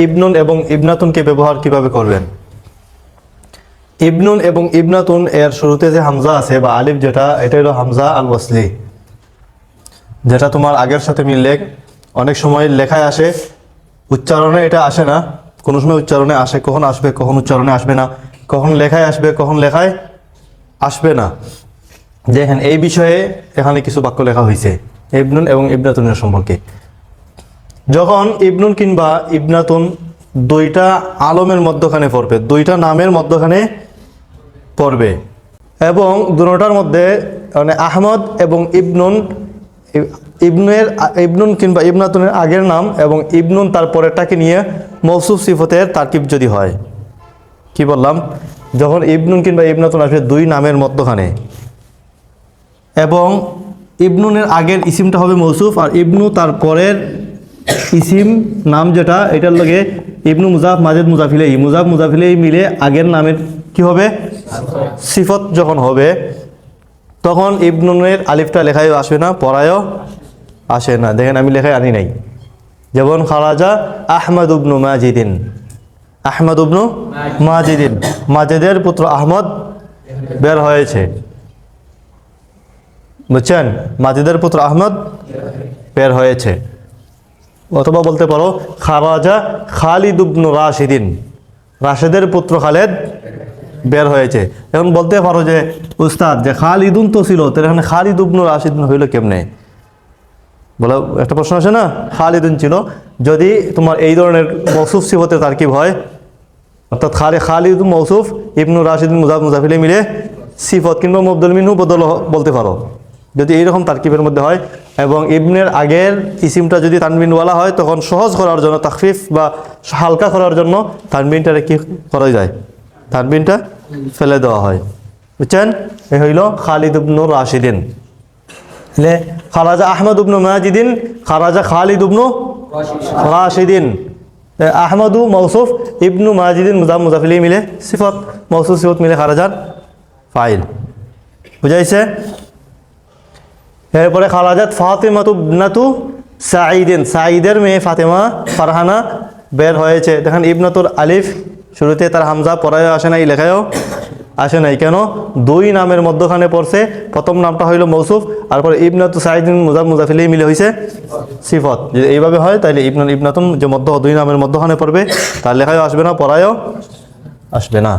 ইবনুন এবং ইবনাতুনকে ব্যবহার কিভাবে করবেন। ইবনুন এবং ইবনাতুন এর শুরুতে যে হামজা আছে বা আলিফ, যেটা এটা হলো হামজা আল ওয়াসলি, যেটা তোমার আগের সাথে মিললে অনেক সময় লেখায় আসে, উচ্চারণে এটা আসে না। কোনো সময় উচ্চারণে আসে, কখন আসবে কখন উচ্চারণে আসবে না, কখন লেখায় আসবে কখন লেখায় আসবে না। দেখেন এই বিষয়ে এখানে কিছু বাক্য লেখা হয়েছে ইবনুন এবং ইবনাতুনের সম্পর্কে। যখন ইবনুন কিংবা ইবনাতুন দুইটা আলমের মধ্যখানে পড়বে, দুইটা নামের মধ্যখানে পড়বে এবং দুটোটার মধ্যে মানে আহমদ এবং ইবনুন, ইবনুন কিংবা ইবনাতুনের আগের নাম এবং ইবনুন তারপরেরটাকে নিয়ে মৌসুফ সিফতের তারকিব যদি হয়, কি বললাম, যখন ইবনুন কিংবা ইবনাতুন আসবে দুই নামের মধ্যখানে এবং ইবনুনের আগের ইসিমটা হবে মৌসুফ আর ইবনু তারপরের ইসিম নাম যেটা, এটার লগে ইবনু মুজাফ মাজেদ মুজাফিলেই, মুজাফ মুজাফিলেই মিলে আগের নামের কি হবে সিফত যখন হবে, তখন ইবনুনের আলিফটা লেখায়ও আসবে না, পড়ায়ও আসে না। দেখেন আমি লেখায় আনি নাই, যেমন খারাজা আহমদ ইবনু মাজিদিন, আহমদ ইবনু মাজিদিন, মাজেদের পুত্র আহমদ বের হয়েছে, বুঝছেন, মাজেদের পুত্র আহমদ বের হয়েছে। অথবা বলতে পারো খারাজা খালিদ ইবনু রাশিদিন, রাশেদের পুত্র খালেদ বের হয়েছে। এখন বলতে পারো যে উস্তাদ যে খালিদুন তো ছিল, তাহলে এখানে খালিদ ইবনু রাশিদিন হইল কেমনে, বলে একটা প্রশ্ন আসে না। খালিদুন ছিল, যদি তোমার এই ধরনের মৌসুফ সিফতের তারকিব হয়, অর্থাৎ খালিদ মৌসুফ, ইবনু রাশিদিন মুজাফ মুজাফিলে মিলে সিফত কিংবা মুবদল মিনহু বদল বলতে পারো, যদি এইরকম তারকিবের মধ্যে হয়। এবং ইবনের আগের ইসিমটা যদি তানবিনওয়ালা হয়, তখন সহজ করার জন্য, তাখফিফ বা হালকা করার জন্য তানবিনটারে কি করা যায়, তানবিনটা ফেলে দেওয়া হয়, বুঝছেন। এই হইল খালিদ ইবনু রাশিদিন। খারাজা আহমদ ইবনু মাজিদিন, খারাজা খালিদ ইবনু রাশিদিন। আহমদু মৌসুফ, ইবনু মাজিদিন মুজাফ মুজাফিলি মিলে সিফত, মৌসুফ সিফত মিলে খারাজার ফাইল, বুঝাইছে। এরপরে খারাজাত ফাতেমাতু ইবনাতু সাঈদিন, সাঈদের মেয়ে ফাতেমা ফারহানা বের হয়েছে। দেখেন ইবনাতুর আলিফ শুরুতে তার হামজা পড়ায়ও আসে নাই, লেখায়ও আসে নাই, কেন? দুই নামের মধ্যখানে পড়ছে, প্রথম নামটা হইল মৌসুফ, তারপরে ইবনাতু সাঈদিন মুজাফ মুজাফিলি মিলে হয়েছে সিফত। যদি এইভাবে হয় তাহলে ইবনুন ইবনাতুন যে মধ্য দুই নামের মধ্যখানে পড়বে, তার লেখায়ও আসবে না, পড়ায়ও আসবে না।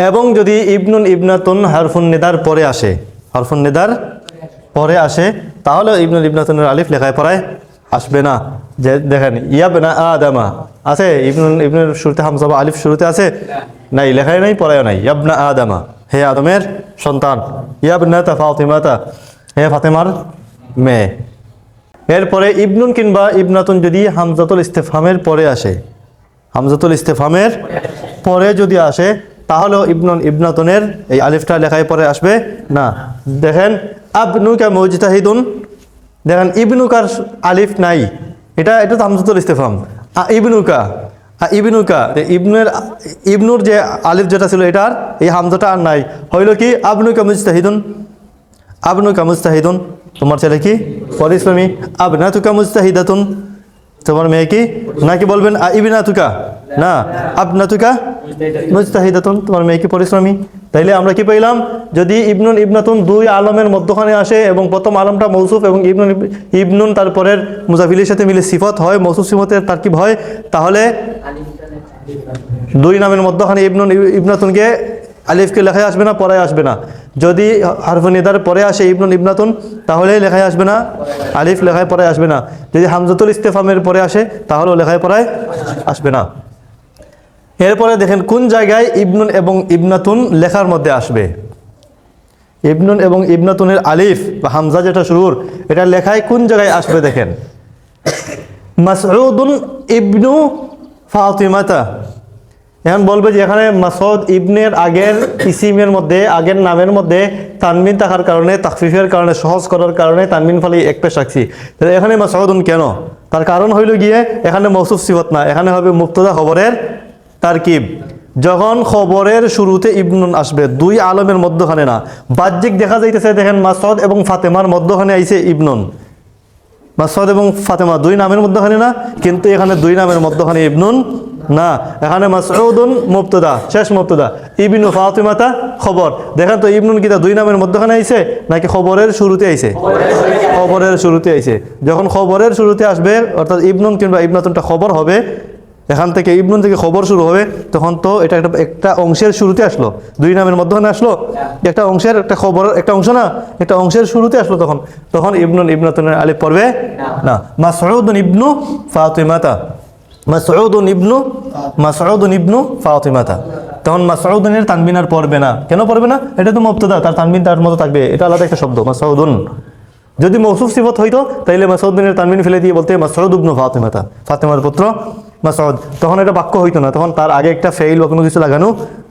এবং যদি ইবনুন ইবনাতুন হারফুন নিদার পরে আসে, হারফুন নিদার পরে আসে, তাহলে ইবনুল ইবনাতুনের আলিফ লেখায় পড়ায় আসবে না। যে দেখেন ইয়াবনা আদামা আছে, ইবনুর শুরুতে হামজা বা আলিফ শুরুতে আছে নাই, লেখায় নাই, পড়ায়ও নাই। ইয়াবনা আদামা, হে আদমের সন্তান। ইয়াবনাতা ফাতিমাতা, হে ফাতেমার মেয়ে। এরপরে ইবনুন কিংবা ইবনাতুন যদি হামজাতুল ইস্তেফহামের পরে আসে, হামজাতুল ইস্তেফহামের পরে যদি আসে, তাহলেও ইবনুন ইবনাতুনের এই আলিফটা লেখায় পরে আসবে না। দেখেন আবনুকা মুজতাহিদুন, দেখেন ইবনুকার আলিফ নাই, এটা তো হামজাতুল ইস্তেফহাম। ইবনুকা, ইবনুকা, ইবনুর যে আলিফ যেটা ছিল এটার এই হামজাটা আর নাই, হইল কি আবনুকা মুজতাহিদুন, আবনুকা মুজতাহিদুন, তোমার ছেলে কি পরিশ্রমী। আবনাতুকা মুজতাহিদাতুন, তোমার মেয়ে কি, নাকি বলবেন ইবনাতুকা, না আবনাতুকা মুজতাহিদাতুন, তোমার মেয়ে কি পরিশ্রমী। তাইলে আমরা কি পেলাম, যদি ইবনুন ইবনাতুন দুই আলমের মধ্যখানে আসে এবং প্রথম আলমটা মৌসুফ এবং ইবনুন তারপরের মুজাফিলের সাথে মিলে সিফত হয়, মৌসুফ সিফতের তারকিব হয়, তাহলে দুই নামের মধ্যখানে ইবনুন ইবনাতুনকে আলিফকে লেখায় আসবে না, পড়ায় আসবে না। যদি হারফুন নিদার পরে আসে ইবনুন ইবনাতুন, তাহলে লেখায় আসবে না, আলিফ লেখায় পড়ায় আসবে না। যদি হামজাতুল ইস্তেফহামের পরে আসে, তাহলেও লেখায় পড়ায় আসবে না। এরপরে দেখেন কোন জায়গায় ইবনুন এবং ইবনাতুন লেখার মধ্যে আসবে। ইবনুন এবং ইবনাতুনের আলিফ বা হামজা যেটা শুরুর, এটা লেখায় কোন জায়গায় আসবে। দেখেন মাসউদুন ইবনু ফাতিমাতা, এখন বলবে যে এখানে মাসউদ ইবনের আগের ইসিমের মধ্যে, আগের নামের মধ্যে তানবিন থাকার কারণে, তাখফিফের কারণে, সহজ করার কারণে তানবিন ফলে এক পেশ রাখছি। তাহলে এখানে মাসউদুন কেন? তার কারণ হইল গিয়ে এখানে মৌসুফ সিফত না, এখানে হবে মুবতাদা খবরের তারকিব। যখন খবরের শুরুতে ইবনুন আসবে দুই আলমের মধ্যখানে না, বাহ্যিক দেখা যাইতেছে দেখেন মাসউদ এবং ফাতেমার মধ্যখানে আইছে ইবনুন, মাসউদ এবং ফাতেমা দুই নামের মধ্যখানে না, কিন্তু এখানে দুই নামের মধ্যখানে ইবনুন না, এখানে মাসউদুন মুবতাদা, শেষ মুবতাদা, ইবনু ফাতিমাতা খবর। দেখেন তো ইবনুন কিতা দুই নামের মধ্যখানে আইছে নাকি খবরের শুরুতে আইছে? খবরের শুরুতে আইছে। যখন খবরের শুরুতে আসবে অর্থাৎ ইবনুন কিংবা ইবনাতুনটা খবর হবে, এখান থেকে ইবনুন থেকে খবর শুরু হবে, তখন তো এটা একটা অংশের শুরুতে আসলো, দুই নামের মধ্যখানে আসলো, একটা অংশের একটা খবর একটা অংশ না, একটা অংশের শুরুতে আসলো, তখন ইবনুন ইবনাতুনের আলিফ পড়বে না। মাসউদুন ইবনু ফাতিমাতা, মাসউদুন ইবনু ফাতিমাতা, তখন মাসউদুনের তানবিন আর পড়বে না। কেন পড়বে না? এটা তো মুবতাদা, তার তানবিন তার মতো থাকবে, এটা আলাদা একটা শব্দ মাসউদুন। যদি মৌসুফ সিফত হইতো তাইলে মাসউদুনের তানবিন ফেলে দিয়ে বলতে মাসউদ ইবনু ফাতিমাতা, ফাতেমার পুত্র মাসউদ, তখন এটা বাক্য হইতো না, তখন তার আগে একটা ফেইল বা কোনো কিছু লাগানো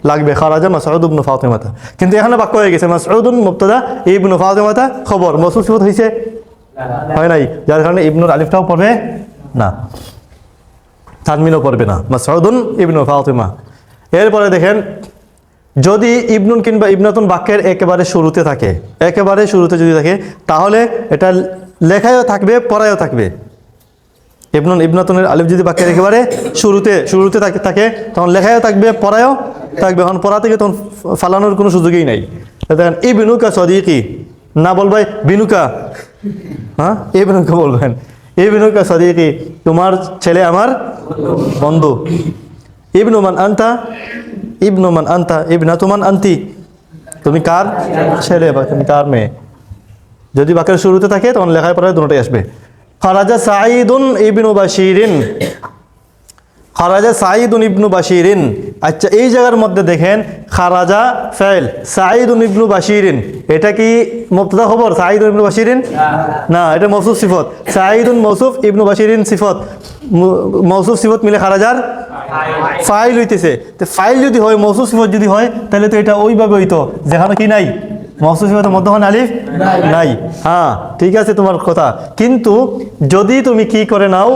লাগবে, খারাজা মাসউদ ইবনু ফাতিমাতা। কিন্তু এখানে বাক্য হয়ে গেছে মাসউদুন মুবতাদা, ইবনু ফাতিমাতা খবর, মৌসুফ সিফত হইছে? হয় নাই, যার কারণে ইবনুর আলিফটাও পড়বে না, তানমিনও পড়বে না, মাসউদুন ইবনু ফাতিমা। এরপরে দেখেন, যদি ইবনুন কিংবা ইবনাতুন বাক্যের একেবারে শুরুতে থাকে, একেবারে শুরুতে যদি থাকে, তাহলে এটা লেখায়ও থাকবে, পড়ায়ও থাকবে। ইবনুন ইবনাতুনের আলিফ যদি বাক্যের একেবারে শুরুতে থাকে, তখন লেখায়ও থাকবে, পড়ায়ও থাকবে। এখন পড়া থেকে তখন ফালানোর কোনো সুযোগই নাই। দেখেন ইবনুকা সদিকি, না বলবাই বিনুকা, হ্যাঁ ইবনুকা বলবেন, ইবনুকা সদিকি, তোমার ছেলে আমার বন্ধু। ইবনু মান আনতা, ইবনু মান আনতা, ইবনাতু মান আনতি, তুমি কার ছেলে বা তুমি কার মেয়ে। যদি বাক্যের শুরুতে থাকে তখন লেখায় পড়ায় দুটোই আসবে। খারাজা সাঈদুন ইবনু বাশিরিন, খারাজা সাঈদুন ইবনু বাশিরিন। আচ্ছা, এই জায়গার মধ্যে দেখেন খারাজা ফাইল, সাঈদুন ইবনু বাশিরিন, এটা কি মুবতাদা খবর? সাঈদুন ইবনু বাশিরিন না, এটা মৌসুফ সিফত। সাঈদুন মৌসুফ, ইবনু বাশিরিন সিফত, মৌসুফ সিফত মিলে খারাজার ফাইল হইতেছে। তো ফাইল যদি হয়, মৌসুফ সিফত যদি হয়, তাহলে তো এটা ওইভাবে হইতো যেখানে কি নাই, মৌসুফ সিফতের মধ্যখানে আলিফ নাই। হ্যাঁ ঠিক আছে তোমার কথা, কিন্তু যদি তুমি কি করে নাও,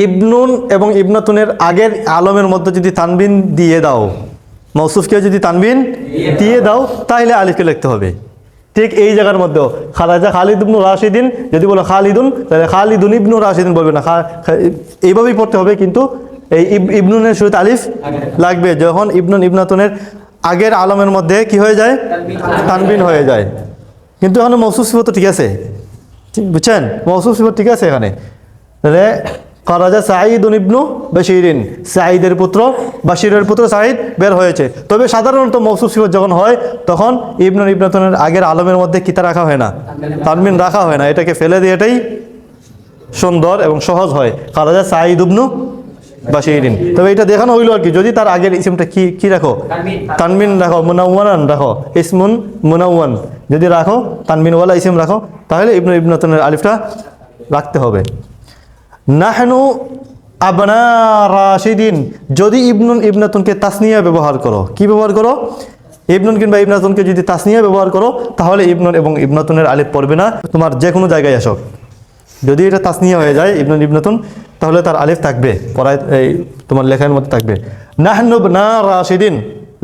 ইবনুন এবং ইবনাতুনের আগের আলমের মধ্যে যদি তানবিন দিয়ে দাও, মৌসুফকে যদি তানবিন দিয়ে দাও, তাহলে আলিফকে লিখতে হবে। ঠিক এই জায়গার মধ্যেও খারাজা খালিদ ইবনু রাশিদিন, যদি বলো খালিদুন, তাহলে খালিদুন ইবনু রাশিদিন বলবে না, এইভাবেই পড়তে হবে। কিন্তু এই ইবনুনের শুরুতে আলিফ লাগবে যখন ইবনুন ইবনাতুনের আগের আলমের মধ্যে কি হয়ে যায়, তানবিন হয়ে যায়। কিন্তু এখানে মৌসুফ সিফত ঠিক আছে, বুঝছেন, মৌসুফ সিফত ঠিক আছে এখানে। তাহলে খারাজা সাঈদুন ইবনু বাশিরিন, সাঈদের পুত্র, বাশিরের পুত্র সাঈদ বের হয়েছে। তবে সাধারণত মৌসুফ সিফত যখন হয়, তখন ইবনুন ইবনাতুনের আগের আলমের মধ্যে কিতা রাখা হয় না, তানবিন রাখা হয় না, এটাকে ফেলে দিয়ে এটাই সুন্দর এবং সহজ হয়, খারাজা সাঈদ ইবনু বাশিরিন। তবে এটা দেখানো হইলো আর কি, যদি তার আগের ইসমটা কি রাখো, তানবিন রাখো, মুনাওয়ানান রাখো, ইসমুন মুনাওয়ান যদি রাখো, তানবিনওয়ালা ইসম রাখো, তাহলে ইবনুন ইবনাতুনের আলিফটা রাখতে হবে। নাহনু আবনা রাশিদিন, যদি ইবনুন ইবনাতুনকে তাসনিয়া ব্যবহার করো, কি ব্যবহার করো, ইবনুন কিংবা ইবনাতুনকে যদি তাসনিয়া ব্যবহার করো, তাহলে ইবনুন এবং ইবনাতুনের আলিফ পড়বে না, তোমার যে কোনো জায়গায় আসো। যদি এটা তাসনিয়া হয়ে যায় ইবনুন ইবনাতুন, তাহলে তার আলিফ থাকবে, পড়ায় এই তোমার লেখার মধ্যে থাকবে। নাহনু না রাশিদিন,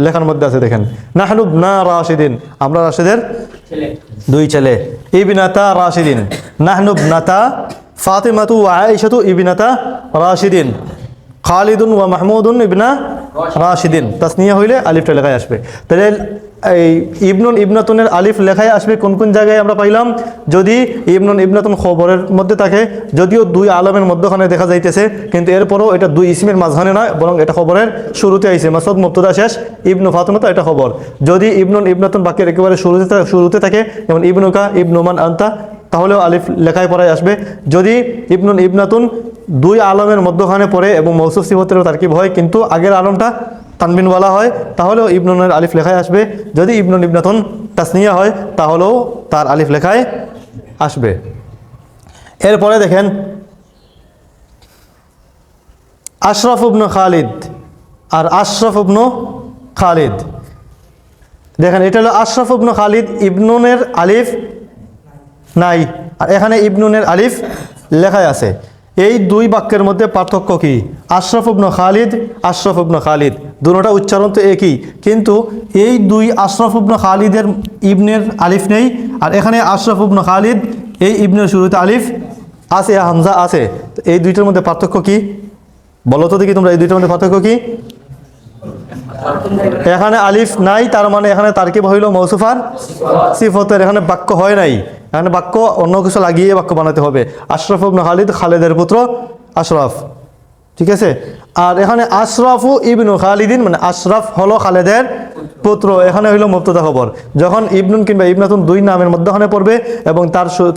লেখার মধ্যে আছে দেখেন, নাহনু না রাশিদিন, আমরা রাশিদের দুই ছেলে। ইবনাতা রাশিদিন, নাহনু নাতা ফাতিমাতু ওয়া আয়েশাতু ইবনাতা রাশিদিন, খালিদুন ওয়া মাহমুদুন ইবনা রাশিদিন। তাসনিয়া হইলে আলিফটা লেখায় আসবে। তাহলে এই ইবনুন ইবনাতুনের আলিফ লেখায় আসবে কোন কোন জায়গায় আমরা পাইলাম, যদি ইবনুন ইবনাতুন খবরের মধ্যে থাকে, যদিও দুই আলমের মধ্যখানে দেখা যাইতেছে, কিন্তু এরপরও এটা দুই ইসমের মাঝখানে নয়, বরং এটা খবরের শুরুতে আইছে, মাসউদ মুবতাদা শেষ, ইবনু ফাতিমাতা এটা খবর। যদি ইবনুন ইবনাতুন বাক্যের একেবারে শুরুতে থাকে, যেমন ইবনুকা, ইবনুমান আনতা, তাহলেও আলিফ লেখায় পড়ায় আসবে। যদি ইবনুন ইবনাতুন দুই আলমের মধ্যখানে পড়ে এবং মৌসুফ সিফতেরও তারকিব হয়, কিন্তু আগের আলমটা তানবিনওয়ালা হয়, তাহলেও ইবনুনের আলিফ লেখায় আসবে। যদি ইবনুন ইবনাতুন তাসনিয়া হয়, তাহলেও তার আলিফ লেখায় আসবে। এরপরে দেখেন আশরাফ ইবনু খালিদ আর আশরাফ ইবনু খালিদ, দেখেন এটা হলো আশরাফ ইবনু খালিদ, ইবনুনের আলিফ নাই, আর এখানে ইবনুনের আলিফ লেখায় আছে। এই দুই বাক্যের মধ্যে পার্থক্য কি, আশরাফ ইবনু খালিদ, আশরাফ ইবনু খালিদ, দুটোটা উচ্চারণ তো একই, কিন্তু এই দুই আশরাফ ইবনু খালিদের ইবনের আলিফ নেই, আর এখানে আশরাফ ইবনু খালিদ এই ইবনের শুরুতে আলিফ আছে, হামজা আছে, তো এই দুইটার মধ্যে পার্থক্য কি বলো তো দেখি তোমরা, এই দুইটার মধ্যে পার্থক্য কি? এখানে আলিফ নাই, তার মানে এখানে তারকিব হইল মৌসুফ আর সিফতের, এখানে বাক্য হয় নাই, এখানে বাক্য অন্য কিছু লাগিয়ে বাক্য বানাতে হবে। আশরাফ ইবনে খালিদ, খালেদের পুত্র আশরাফ, ঠিক আছে। আর এখানে আশরাফু ইবনু খালিদিন, মানে আশরাফ হলো খালেদের পুত্র, এখানে হইল মুবতাদা খবর। যখন ইবনুন কিংবা ইবনাতুন দুই নামের মধ্যখানে পড়বে এবং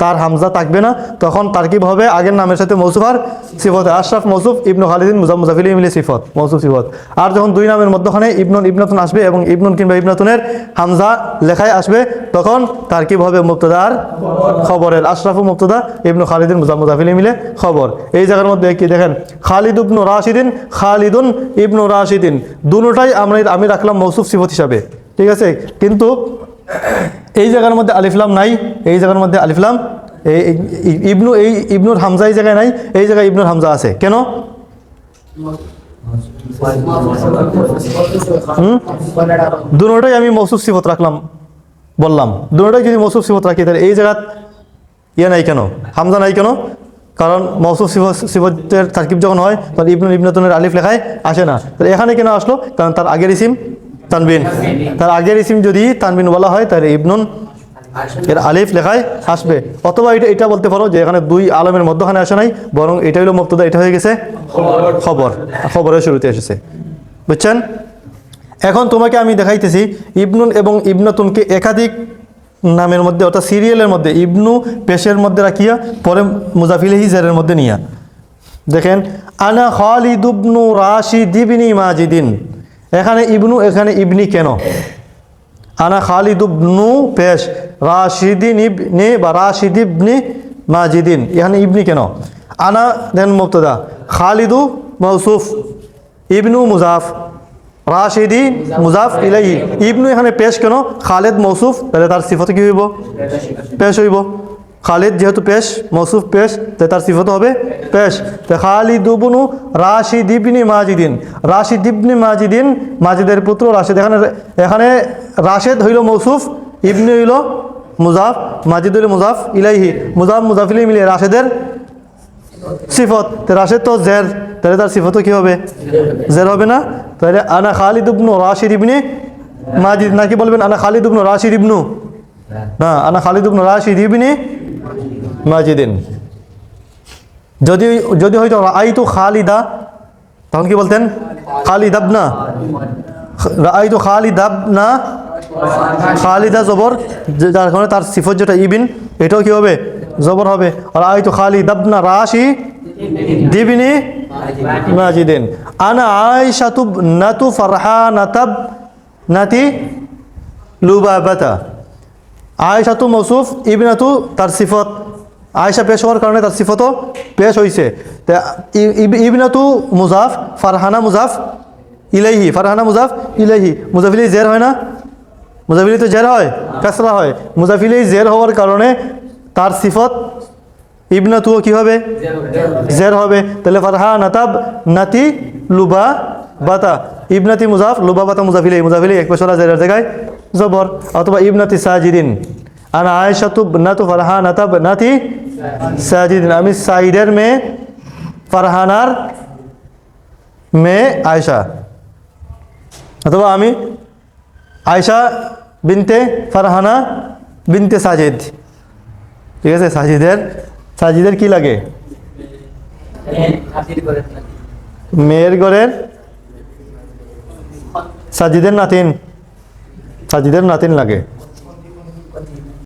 তার হামজা থাকবে না, তখন তারকিব হবে আগের নামের সাথে মৌসুফ আর সিফত। আশরাফ মৌসুফ, ইবনু খালিদিন মুজাফ ইলাইহি মিলে সিফত, মৌসুফ সিফত। আর যখন দুই নামের মধ্যখানে ইবনুন ইবনাতুন আসবে এবং ইবনুন কিংবা ইবনাতুনের হামজা লেখায় আসবে, তখন তারকিব হবে মুবতাদার খবরের। আশরাফু মুবতাদা, ইবনু খালিদিন মুজাফ ইলাইহি মিলে খবর। এই জায়গার মধ্যে কি দেখেন, খালিদ ইবনু রাশিদিন, খালিদুন ইবনু রাশিদিন, দুটোটাই আমি রাখলাম মৌসুফ সিফত হিসাবে, ঠিক আছে। কিন্তু এই জায়গার মধ্যে আলিফলাম নাই, এই জায়গার মধ্যে আলিফলাম, ইবনু, এই ইবনুর হামজা এই জায়গায় নাই, এই জায়গায় ইবনুর হামজা আছে, কেন? দুটোটাই আমি মৌসুফ সিফত রাখলাম বললাম, দুটোটাই যদি মৌসুফ সিফত রাখি তাহলে এই জায়গা ইয়ে নাই কেন, হামজা নাই কেন? কারণ মৌসুফ সিফতের তারকিব যখন হয় তখন ইবনুন ইবনাতুনের আলিফ লেখায় আসে না, তাহলে এখানে কেন আসলো? কারণ তার আগের ইসিম তানবিন, তার আগের ইসিম যদি তানবিন বলা হয় তাহলে ইবনুন এর আলিফ লেখায় আসবে। অথবা এটা বলতে পারো যে এখানে দুই আলমের মধ্যখানে আসে নাই, বরং এটা হলো মুবতাদা, এটা হয়ে গেছে খবর, খবরের শুরুতে এসেছে, বুঝছেন? এখন তোমাকে আমি দেখাইতেছি ইবনুন এবং ইবনাতুনকে একাধিক নামের মধ্যে, অর্থাৎ সিরিয়ালের মধ্যে ইবনু পেশের মধ্যে রাখিয়া পরে মুজাফ ইলাইহি জেরের মধ্যে নিয়া। দেখেন, আনা খালিদ ইবনু রাশিদ ইবনি মাজিদিন, এখানে ইবনু, এখানে ইবনি কেন? আনা খালিদ ইবনু পেশ, রাশিদিন ইবনে বা রাশিদ ইবনি মাজিদিন, এখানে ইবনি কেন? আনা দেন মুবতাদা, খালিদু মৌসুফ, ইবনু মুজাফ, রাশিদি মুজাফ ইলাইহি। ইবনু এখানে পেশ কেন? খালিদ মৌসুফ, তাহলে তার সিফত কি হইব? পেশ হইব। খালিদ যেহেতু পেশ, মৌসুফ পেশ, তাই তার সিফত হবে পেশ। তো খালিদ ইবনু রাশিদ ইবনি মাজিদিন, রাশিদ ইবনি মাজিদিন, মাজিদের পুত্র রাশিদ। এখানে রাশেদ হইল মৌসুফ, ইবনি হইল মুজাফ, মাজিদ হইল মুজাফ ইলাইহি, মুজাফ ইলাইহি মিলে রাশেদের সিফত। রাশেদ তো জের, তাহলে তার সিফতও কি হবে? জের হবে না? তাহলে আনা খালিদ ইবনু রাশিদ ইবনি মাজিদ, নাকি বলবেন আনা খালিদ ইবনু রাশিদ ইবনু? না, আনা খালিদ ইবনু রাশিদ ইবনি মাজিদিন। যদি হয়তো রাআইতু খালিদা, তখন কি বলতেন? খালিদ আবনা, রাআইতু খালিদ আবনা, খালিদা জবর, যার কারণে তার সিফত যেটা ইবিন, এটাও কি হবে? জবর হবে। রাআইতু খালিদ আবনা রাশি দিবিনি মাজিদিন। আনা আয়েশাতু নাতু ফারহানাতাব নাতি লুবাবাতা, আয়েশাতু মৌসুফ, ইবনাতু তার সিফত, আয়েশা পেশ হওয়ার কারণে তার সিফতও পেশ হয়েছে। ইবনাতু মুজাফ, ফারহানা মুজাফ ইলাইহি, ফারহানা মুজাফ ইলাইহি, মুজাফ ইলাইহি জের হয় না? মুজাফ ইলাইহি তো জের হয়, কাসরা হয়। মুজাফ ইলাইহি জের হওয়ার কারণে তার সিফত ইবনাতুও কি হবে? জের হবে। তাহলে ফারহানাতাব নাতি লুবা বাতা, ইবনাতি মুজাফ, লুবা বাতা মুজাফ ইলাইহি, মুজাফ ইলাইহি এক পেশরা জেরের জায়গায় জবর। অথবা ইবনাতি সাজিদিন, আনা আয়েশাতু বিনতু ফারহানাতা বিনতি সাজিদিন, আমি সাইদের মেয়ে, ফারহানার মেয়ে আয়েশা। অথবা আমি আয়েশা বিনতে ফারহানা বিনতে সাজিদ, ঠিক আছে। সাজিদের কি লাগে? মেয়ের ঘরের সাজিদের নাতিন লাগে।